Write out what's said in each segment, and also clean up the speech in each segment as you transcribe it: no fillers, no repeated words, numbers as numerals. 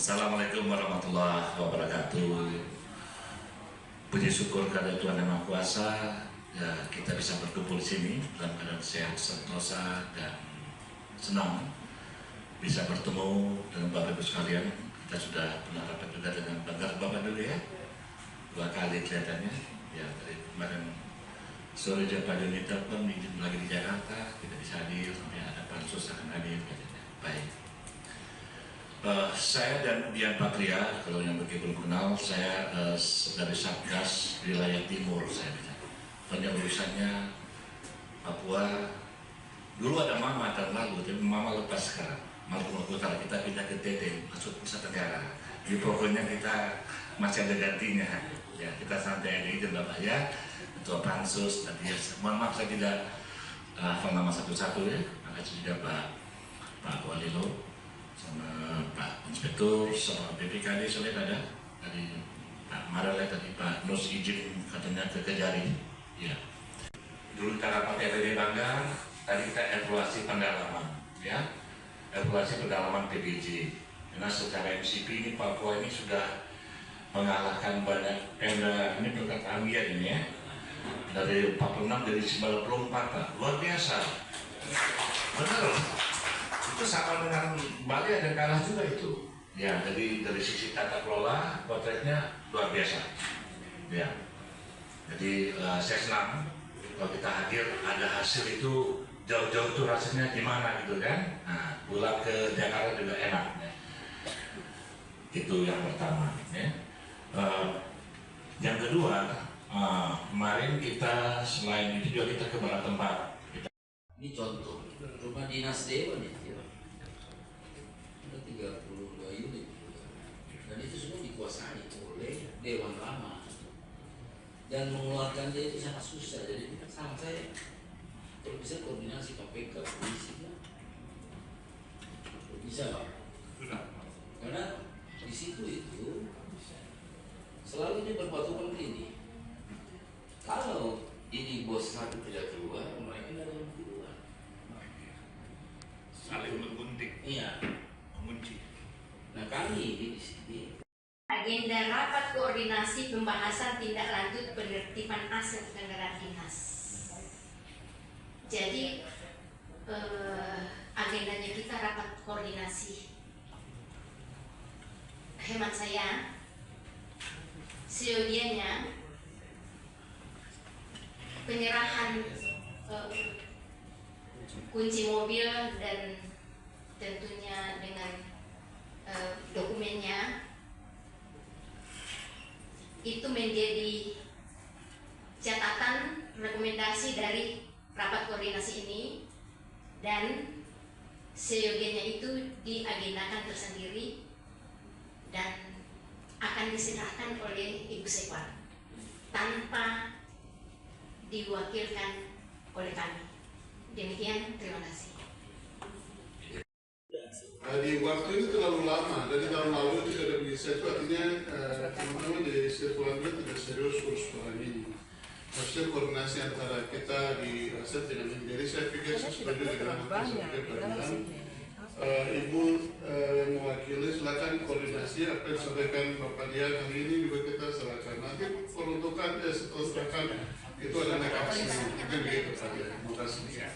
Assalamualaikum warahmatullahi wabarakatuh. Puji syukur kepada Tuhan Yang Maha Kuasa, ya, kita bisa berkumpul di sini dalam keadaan sehat, sentosa, dan senang bisa bertemu dengan Bapak Ibu sekalian. Kita sudah pernah rapat juga dengan Banggar Bapak dulu ya, 2 kali kelihatannya. Ya, dari kemarin sore Pak Joni telepon lagi di Jakarta, tidak bisa hadir, sampai ada pansus akan hadir katanya. Baik. Saya dan Dian Patria, kalau yang belum kenal, saya dari Satgas wilayah Timur. Saya banyak urusannya Papua. Dulu ada Mama tahun lalu, tapi Mama lepas sekarang. Maluku Utara, kita pindah ke TT, masuk Nusa Tenggara. Jadi pokoknya kita masih ada gantinya. Ya, kita santai aja Bapak ya. Ketua Pansus tadi. Mohon maaf saya tidak hafal nama satu-satu ya. Makasih juga Pak Walilo, sama Pak Inspektur, sama BPKD soalnya ada dari Pak Marale tadi, Pak Nus izin katanya ke Kejari. Ya. Dulu kita rapat RPD Banggar, tadi kita evaluasi pendalaman, ya, evaluasi pendalaman PBJ. Karena secara MCP ini Papua ini sudah mengalahkan banyak Pemda, ini berkat Ambia ini ya, dari 46 dari 94 Pak, luar biasa, benar. Itu sama dengan Bali ada kalah juga itu. Ya, dari sisi tata kelola potretnya luar biasa. Ya, jadi saya senang kalau kita hadir ada hasil itu jauh-jauh tuh rasanya gimana gitu kan. Nah, pulang ke Jakarta juga enak. Ya. Itu yang pertama. Ya. Yang kedua, kemarin kita selain itu juga kita ke beberapa tempat. Ini contoh rumah dinas Dewan ya. Ada 32 unit dan itu semua dikuasai oleh Dewan Lama dan mengeluarkan dia itu sangat susah. Jadi sama saya kalau bisa koordinasi KPK, polisi ya. Bisa Pak? Karena di situ itu selalu ini berpatokan ini. Kalau ini bos satu tidak keluar, mereka tidak ada yang keluar. Saling menggunting. Iya. Mengunci. Nah kami di sini. Agenda rapat koordinasi pembahasan tindak lanjut penertiban aset kendaraan dinas. Jadi agendanya kita rapat koordinasi. Hemat saya, seyogianya penyerahan kunci mobil dan tentunya dengan dokumennya itu menjadi catatan rekomendasi dari rapat koordinasi ini dan seyogianya itu diagendakan tersendiri dan akan diserahkan oleh Ibu Sekwan tanpa diwakilkan oleh kami. Demikian, terima kasih. Di waktu ini terlalu lama, dari tahun lalu itu sudah bisa, itu artinya teman-teman di sirkular tidak serius urus soal ini. Harusnya koordinasi antara kita di aset dengan ini. Jadi saya pikir sesuatu dengan Ibu yang mewakili, silakan koordinasi apa yang disampaikan Bapak Dian hari ini juga kita serahkan. Nanti peruntukan setelahkan itu ada mekanisme. Mungkin begitu saja. Terima kasih.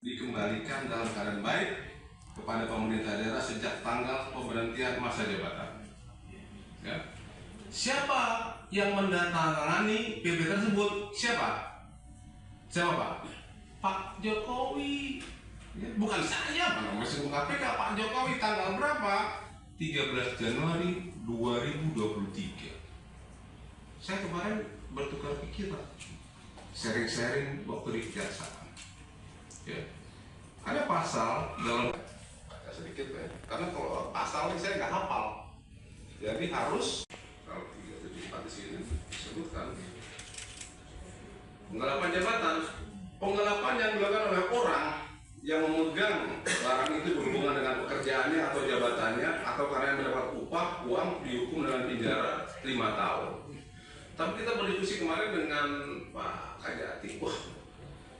Dikembalikan dalam keadaan baik kepada pemerintah daerah sejak tanggal pemberhentian masa jabatan. Ya. Siapa yang mendatangani PP tersebut? Siapa? Siapa Pak? Pak Jokowi. Ya, bukan saya, Pak. Masih KPK. Pak Jokowi tanggal berapa? 13 Januari 2023. Saya kemarin bertukar pikiran, sharing-sharing waktu di kejaksaan. Ya. Ada pasal dalam sedikit ya, karena kalau pasal ini saya nggak hafal, jadi harus Penggelapan jabatan, penggelapan yang dilakukan oleh orang yang memegang barang itu berhubungan dengan pekerjaannya atau jabatannya atau karena yang mendapat upah, uang dihukum dengan penjara 5 tahun. Tapi kita berdiskusi kemarin dengan Pak Kajati, wah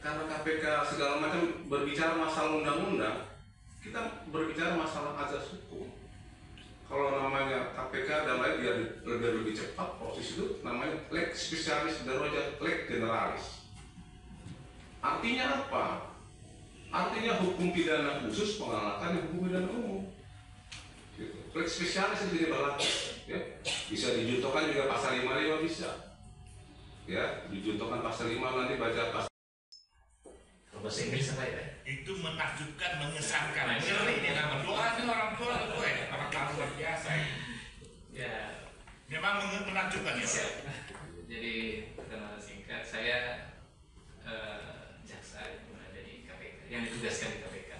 karena KPK segala macam berbicara masalah undang-undang, kita berbicara masalah azas hukum. Kalau namanya KPK dan lain biar lebih cepat proses itu namanya lex specialis darajat lex generalis. Artinya apa? Artinya hukum pidana khusus mengalahkan hukum pidana umum. Gitu. Lex spesialis itu tidak berlaku. Ya. Bisa dijuntokan juga pasal 55 bisa. Ya, dijuntokan pasal 5 nanti baca pasal. Bahasa Inggris apa ya? Itu menakjubkan, mengesankan. Ngeri dia nama doanya orang tua gue, orang luar biasa. Ya, Memang menakjubkan ya. jadi perkenalan singkat, saya jaksa yang berada di KPK, yang ditugaskan di KPK.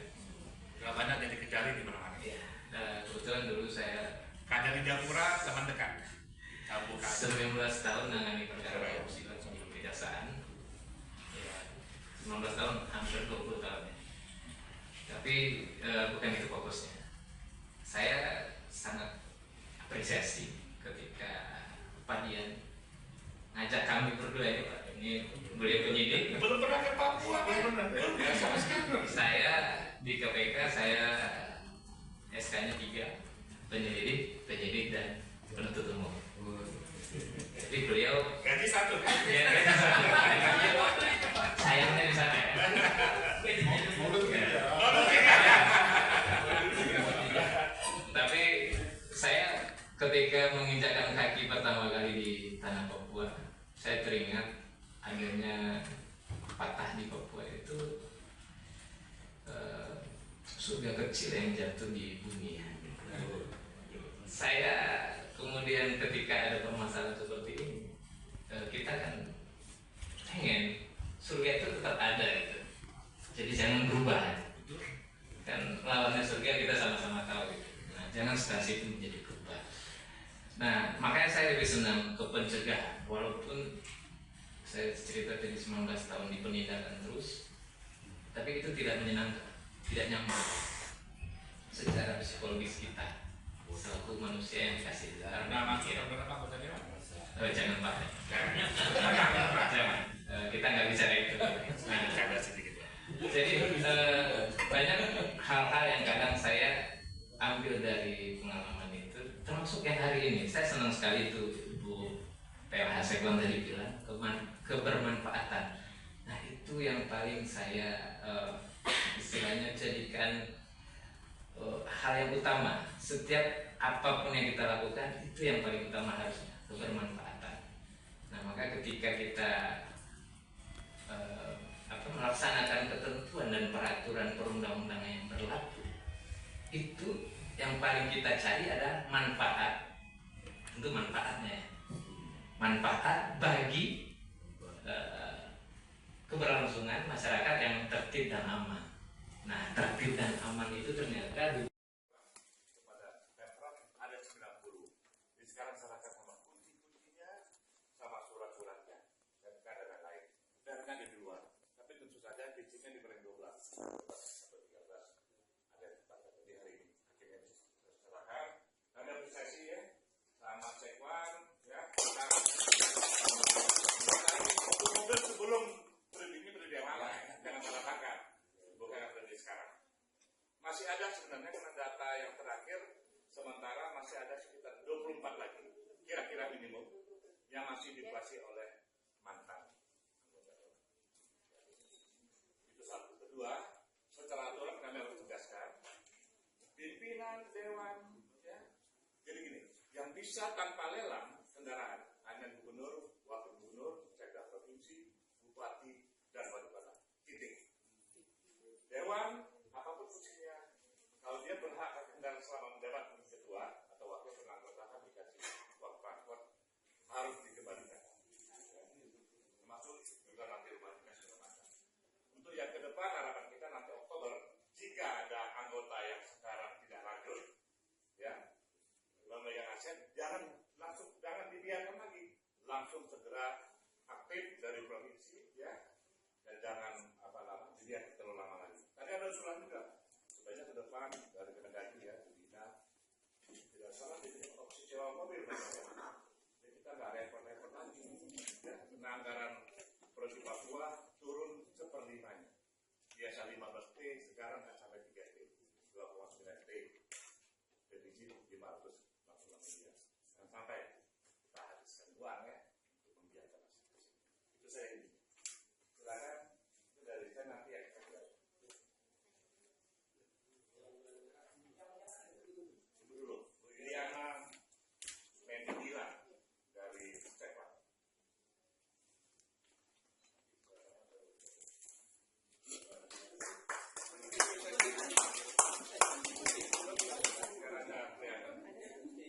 Gak banyak yang dikejar di mana-mana. Ya, kebetulan dulu saya Kader di Japura teman dekat. Kamu 19 tahun menangani perkara korupsi di kejaksaan. Ya, 19 tahun, hampir 20 tahun ya. Tapi bukan itu fokusnya. Saya sangat apresiasi ketika Pak Dian ngajak kami berdua ya Pak. Ini beliau penyidik. belum pernah ke Papua, belum biasa sekali. Saya di KPK saya SK-nya 3, penyidik dan penuntut umum. Jadi beliau Gaji satu kan? ya, sayangnya di sana ya. Tapi saya ketika menginjakkan kaki pertama kali di tanah Papua, saya teringat adanya patah di Papua itu surga kecil yang jatuh di bumi. Saya kemudian ketika ada permasalahan seperti ini, kita kan pengen surga itu tetap ada gitu. Jadi jangan berubah. Kan lawannya surga kita sama-sama tahu gitu. Nah, jangan stasi itu menjadi berubah. Nah, makanya saya lebih senang ke pencegahan. Walaupun saya cerita dari 19 tahun di penindakan terus, tapi itu tidak menyenangkan, tidak nyaman secara psikologis kita selaku manusia yang kasih Nah, masuk berapa anggota dewan? jangan Pak, jangan. Kita nggak bicara itu. Nah, Ada sedikit. jadi banyak hal-hal yang kadang saya ambil dari pengalaman itu, termasuk yang hari ini. Saya senang sekali itu Bu PLH Sekwan tadi bilang kebermanfaatan. Nah itu yang paling saya istilahnya jadikan hal yang utama. Setiap apapun yang kita lakukan itu yang paling utama harusnya kebermanfaatan. Nah maka ketika kita melaksanakan ketentuan dan peraturan perundang-undangan yang berlaku, itu yang paling kita cari adalah manfaat. Tentu manfaatnya, manfaat bagi keberlangsungan masyarakat yang tertib dan aman. Nah, tertib dan aman itu ternyata Kepada Pemprov ada 90. Jadi sekarang serahkan sama kunci-kuncinya, sama surat-suratnya, dan dan lain. Dan kan di luar. Tapi tentu saja izinnya diberi 12 sampai 13. Ada di hari ini. Akhirnya serahkan. Dan apresiasi ya sama Sekwan ya. Mobil sebelum ini berdiri malah ya. Jangan salah tangkap. Bukan berdiri sekarang. Masih ada sebenarnya karena data yang terakhir sementara masih ada sekitar 24 lagi kira-kira minimum yang masih dikuasai oleh mantan. Itu satu. Kedua, secara aturan kami harus tegaskan pimpinan dewan ya. Jadi gini, yang bisa tanpa lelang kendaraan hanya gubernur, wakil gubernur, sekda provinsi, bupati dan wali kota. Titik. Dewan apapun fungsinya, kalau dia berhak kendaraan selama menjabat ketua atau wakil penanggota dikasih uang transport harus dikembalikan. Termasuk juga nanti rumah dinas segala macam. Untuk yang ke depan harapan kita nanti Oktober, jika ada anggota yang sekarang tidak lanjut, ya, memegang aset, jangan dibiarkan lagi. anggaran proyek Papua turun seperlimanya. Biasa 15 T, sekarang nggak sampai 3 T, 2,9 T. Defisit 546 miliar. Dan sampai kita habiskan uang ya untuk membiarkan masuk. Itu saya ini. Silakan, itu dari saya nanti yang saya jawab. Ibu dulu, Bu Iliana Mendila dari Stepan.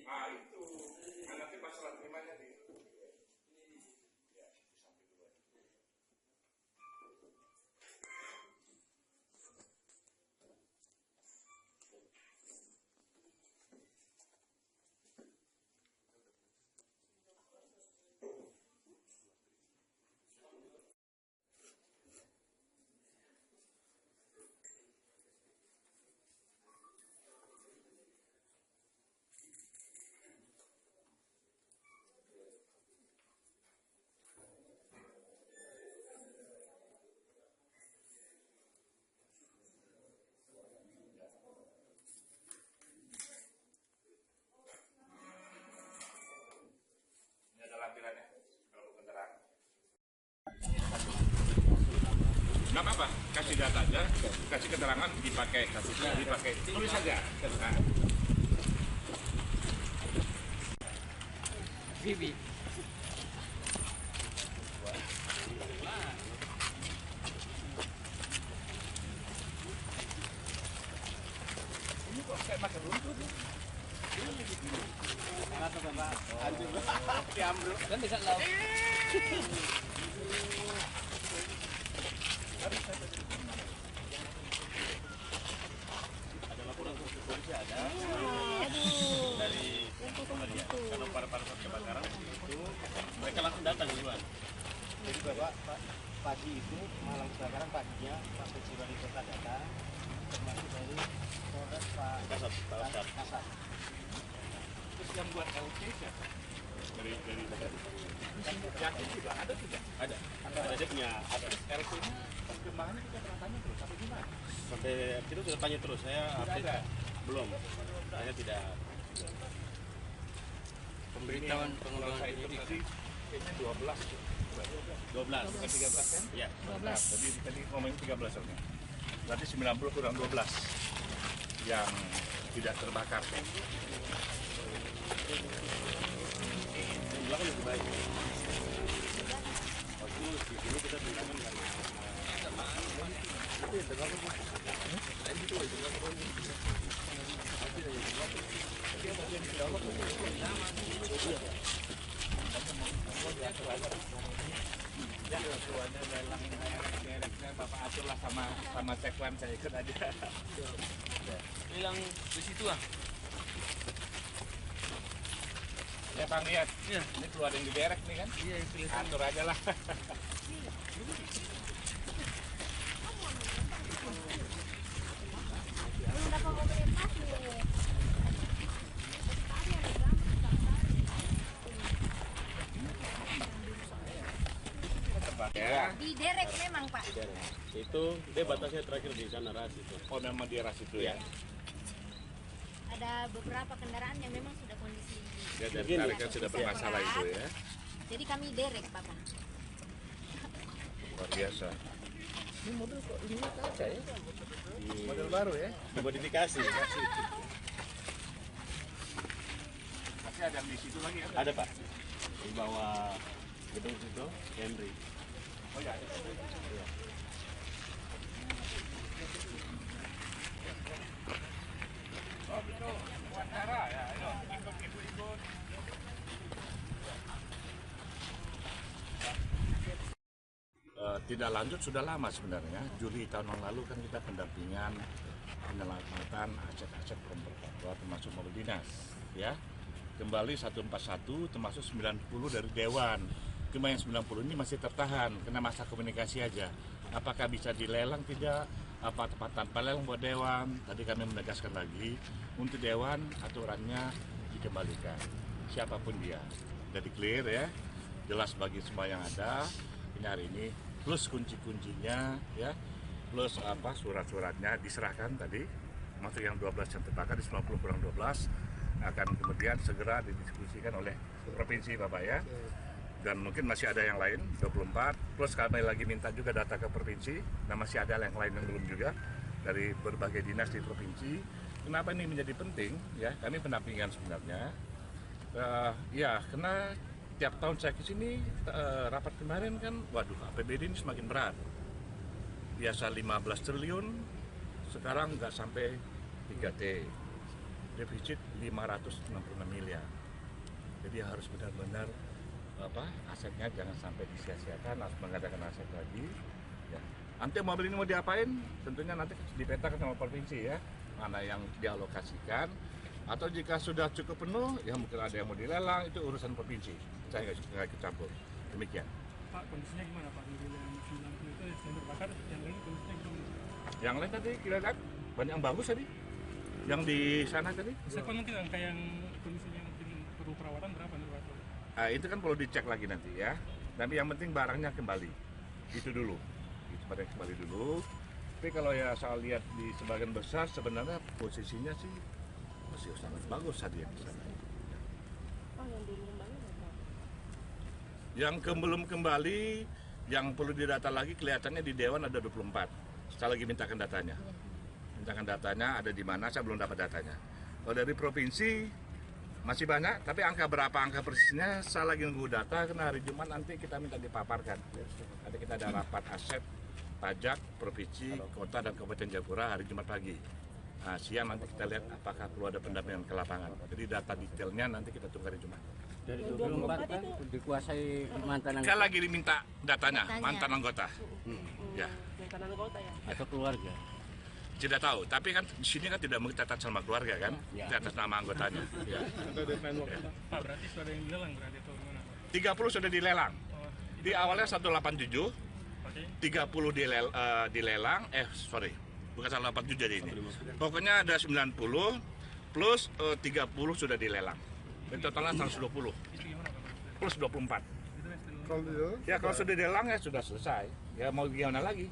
Ah itu, nanti masalah terimanya di ya, di samping dulu. Ini ada lampirannya, kalau kendaraan. Nggak apa-apa, kasih data aja, kasih keterangan dipakai kasusnya, dipakai tulis saja. Nah. Bibi. Ini kok kayak makan rumput ya? Kan bisa laut. Ada laporan ke polisi ada dari Muhammadiyah. Kalau para kebakaran itu mereka langsung datang duluan. Jadi Bapak pagi itu malam kebakaran paginya Pak Pejabat di kota datang termasuk dari Polres Pak Kasat. Terus yang buat LC siapa? Dari Yakin juga ada tidak? Ada dia punya LC-nya perkembangannya kita pernah tanya terus, tapi gimana? sampai kita sudah tanya terus. Saya update belum. Saya tidak. Pemberitahuan pengembangan Saya itu tadi kayaknya 12. 12. Bukan 13 kan? Ya. 12. Tadi ngomongin 13 orangnya. Berarti 90 kurang 12 yang tidak terbakar. Jumlah kan lebih baik. Waktu di sini kita tinggalkan karena Bapak aturlah sama Sekwan, saya ikut aja. hilang di situ ah. Ya Bang lihat, ini keluar yang diderek nih kan? Iya, Atur aja lah. Ya. Di derek memang Pak. itu dia batasnya terakhir di sana ras itu. Oh memang di ras itu ya? Ada beberapa kendaraan yang memang sudah kondisi. Ya dari tarik kan sudah bermasalah itu ya. Jadi kami derek Bapak. Luar biasa. Ini model kok ini kaca ya? Model baru ya? Dimodifikasi. Masih ada di situ lagi Ada Pak. Di bawah gedung situ Henry. Oh ya ada. Oh gitu, wawancara ya, ayo ikut. Tidak lanjut sudah lama sebenarnya. Juli tahun yang lalu kan kita pendampingan penyelamatan aset-aset kelompok Papua termasuk mobil dinas, ya. Kembali 141 termasuk 90 dari Dewan. Cuma yang 90 ini masih tertahan kena masa komunikasi aja. Apakah bisa dilelang tidak? Apa tepat tanpa lelang buat Dewan? Tadi kami menegaskan lagi untuk Dewan aturannya dikembalikan. Siapapun dia. Jadi clear ya. jelas bagi semua yang ada ini hari ini, plus kunci-kuncinya ya, plus surat-suratnya diserahkan tadi, masuk yang 12 yang terbakar di 90 kurang 12 akan kemudian segera didiskusikan oleh provinsi Bapak ya. Dan mungkin masih ada yang lain 24, plus kami lagi minta juga data ke provinsi, dan masih ada yang lain yang belum juga dari berbagai dinas di provinsi. Kenapa ini menjadi penting ya? Kami pendampingan sebenarnya ya, karena tiap tahun saya kesini rapat kemarin kan, waduh APBD ini semakin berat. Biasa 15 triliun, sekarang nggak sampai 3T, defisit 566 miliar. Jadi harus benar-benar asetnya jangan sampai disia-siakan, harus mengadakan aset lagi ya. Nanti mobil ini mau diapain tentunya nanti dipetakan sama provinsi ya, mana yang dialokasikan, atau jika sudah cukup penuh ya mungkin ada yang mau dilelang, itu urusan provinsi, saya nggak ikut campur. Demikian Pak, kondisinya gimana Pak? Yang 90 itu yang terbakar, yang lain kondisinya gimana? yang lain tadi kira lihat banyak yang bagus tadi, yang di sana tadi. Siapa mungkin angka yang kondisinya mungkin perlu perawatan berapa nih Pak? Itu kan perlu dicek lagi nanti ya. Tapi yang penting barangnya kembali. Itu dulu. Itu barang kembali dulu. Tapi kalau ya saya lihat di sebagian besar sebenarnya posisinya sih masih sangat bagus tadi yang di sana. Yang belum kembali, yang perlu didata lagi kelihatannya di Dewan ada 24. Saya lagi mintakan datanya. Mintakan datanya ada di mana, saya belum dapat datanya. Kalau dari provinsi masih banyak, tapi angka persisnya saya lagi nunggu data, karena hari Jumat nanti kita minta dipaparkan. Nanti kita ada rapat aset pajak provinsi, kota dan kabupaten Jayapura hari Jumat pagi. Nah, siang nanti kita lihat apakah perlu ada pendampingan ke lapangan. Jadi data detailnya nanti kita tunggu hari Jumat. Dari 24 kan dikuasai mantan anggota. Saya lagi diminta datanya, mantan anggota. Ya. Mantan anggota ya? Atau keluarga. Tidak tahu, tapi kan di sini kan tidak mencatat sama keluarga kan, di atas nama anggotanya. Ya. Pak, berarti sudah ada yang dilelang berarti atau gimana? 30 sudah dilelang. Di awalnya 187, 30 dilelang, bukan 187 jadi ini. Pokoknya ada 90 plus 30 sudah dilelang. Dan totalnya 120 plus 24. Ya kalau sudah dilelang ya sudah selesai. Ya mau gimana lagi?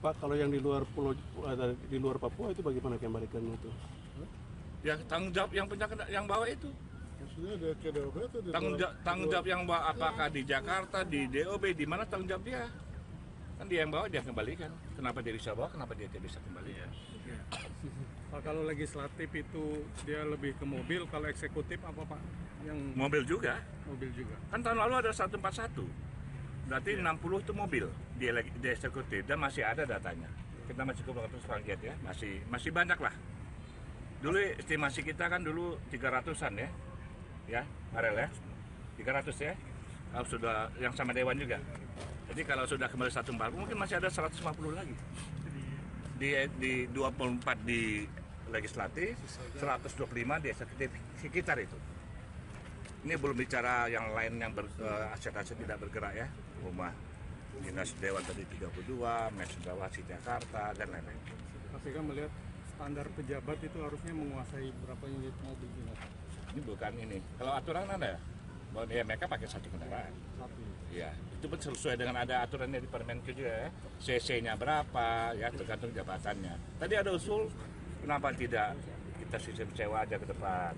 Pak, kalau yang di luar di luar Papua itu bagaimana kembalikannya itu? Ya tanggung jawab yang punya yang bawa itu. Maksudnya ada ke DOB atau di Tanggung jawab yang bawa apakah di Jakarta, di DOB, di mana tanggung jawab dia? Kan dia yang bawa, dia kembalikan. Kenapa dia bisa bawa, kenapa dia tidak bisa kembalikan? Pak, kalau legislatif itu dia lebih ke mobil, kalau eksekutif apa Pak? Yang mobil juga. Mobil juga. Kan tahun lalu ada 141. Berarti 60 itu mobil di eksekutif dan masih ada datanya. Kita masih kurang terus target ya, masih banyak lah. Dulu estimasi kita kan dulu 300-an ya, Marel ya, 300 ya. Kalau sudah yang sama Dewan juga. Jadi kalau sudah kembali 140 mungkin masih ada 150 lagi. Di 24 di legislatif, 125 di eksekutif sekitar itu. Ini belum bicara yang lain yang aset-aset tidak bergerak ya, rumah dinas Dewan tadi 32, Mesdawasi Jakarta dan lain-lain. Tapi kan melihat standar pejabat itu harusnya menguasai berapa unit mobil ini. Ini bukan ini. Kalau aturan ada ya, bahwa ya mereka pakai satu kendaraan. Iya, itu pun sesuai dengan ada aturannya di Permenkeu juga ya. CC-nya berapa ya, tergantung jabatannya. Tadi ada usul kenapa tidak kita sistem sewa aja ke depan.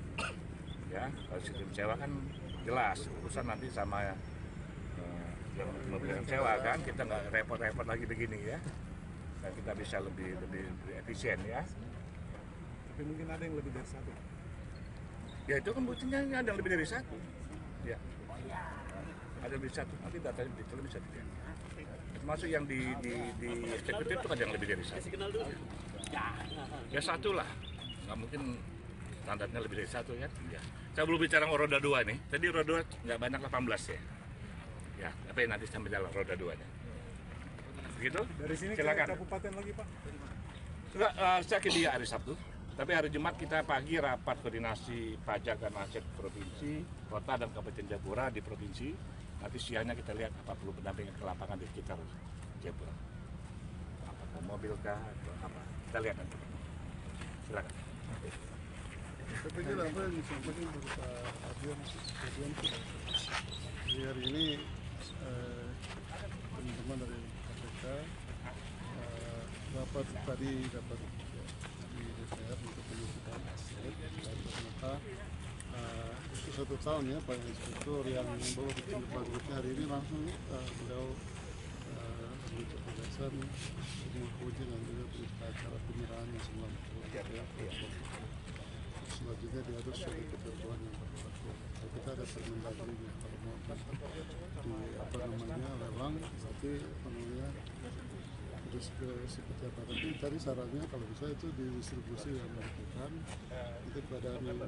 Ya, kalau sistem sewa kan jelas urusan nanti sama yang memberikan sewa kan, kita nggak repot-repot lagi begini ya, dan kita bisa lebih efisien ya. Tapi mungkin ada yang lebih dari satu. Ya itu kan buktinya ada yang lebih dari satu. Ya, ada lebih satu. Nanti datanya detail bisa dilihat. Termasuk yang di eksekutif itu ada yang lebih dari satu. Ya satu lah, nggak mungkin. Standarnya lebih dari satu ya. Ya. Saya belum bicara roda 2 nih. Tadi roda 2 nggak banyak 18 ya. Ya, tapi nanti sampai jalan roda 2-nya. Begitu? Dari sini silakan. ke kabupaten lagi Pak? Enggak, saya ke dia hari Sabtu. Tapi hari Jumat kita pagi rapat koordinasi pajak dan aset provinsi, kota dan kabupaten Jayapura di provinsi. Nanti siangnya kita lihat apa perlu pendampingan ke lapangan di sekitar Jayapura. Apakah mobil kah atau apa? Kita lihat nanti. Silakan. Saya pikir apa yang disampaikan dari Pak Adian itu Jadi hari ini teman-teman dari KPK dapat di DPR untuk penyidikan aset dan ternyata itu 1 tahun ya Pak Inspektur yang bawa ditindaklanjuti hari ini langsung beliau untuk pegasan menguji dan juga berita acara penyerahan yang selanjutnya diharus sudah ketentuan yang berlaku. Kita ada Permendagri kalau mau lelang nanti terus ke seperti apa. Tapi tadi sarannya kalau bisa itu didistribusi yang dilakukan itu pada yang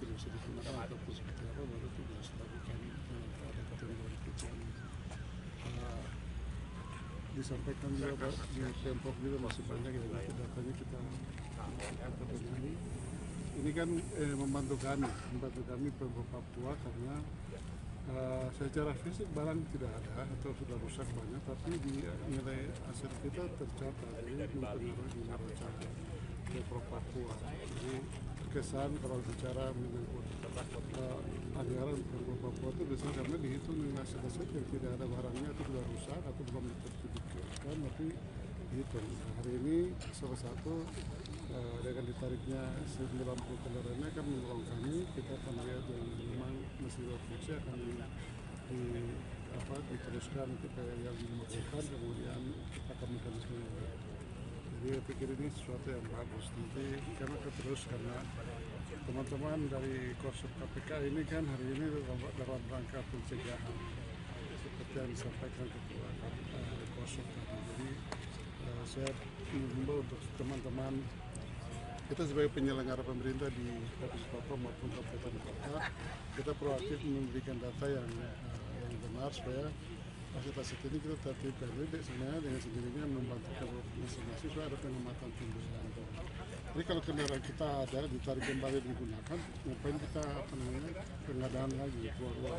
tidak bisa digunakan ataupun seperti apa baru itu bisa dilakukan ada ketentuan disampaikan juga di Pemprov juga masih banyak ya datanya kita ini. Ini kan membantu kami Pemprov Papua karena secara fisik barang tidak ada atau sudah rusak banyak, tapi di nilai aset kita tercatat jadi mempengaruhi di neraca Pemprov Papua. Jadi kesan kalau bicara menyangkut anggaran Pemprov Papua itu biasanya karena dihitung nilai aset yang tidak ada barangnya atau sudah rusak atau belum ditertibkan, tapi dihitung. Hari ini salah satu dengan ditariknya 90 kendaraannya kan menolong kami, kita akan lihat yang memang masih berfungsi akan diteruskan ke yang dimemerlukan, kemudian kita akan mekanisme yang baik. Jadi saya pikir ini sesuatu yang bagus, nanti karena terus karena teman-teman dari Korsup KPK ini kan hari ini dalam rangka pencegahan seperti yang disampaikan Ketua Korsup tadi. Jadi saya mengimbau untuk teman-teman kita sebagai penyelenggara pemerintah di Provinsi Papua maupun kabupaten kota, kita proaktif memberikan data yang benar supaya aset-aset ini kita tertibkan. Jadi sebenarnya dengan sendirinya membantu masing-masing supaya ada pengamatan timbulan. Jadi kalau kendaraan kita ada ditarik kembali digunakan, ngapain kita pengadaan lagi keluar.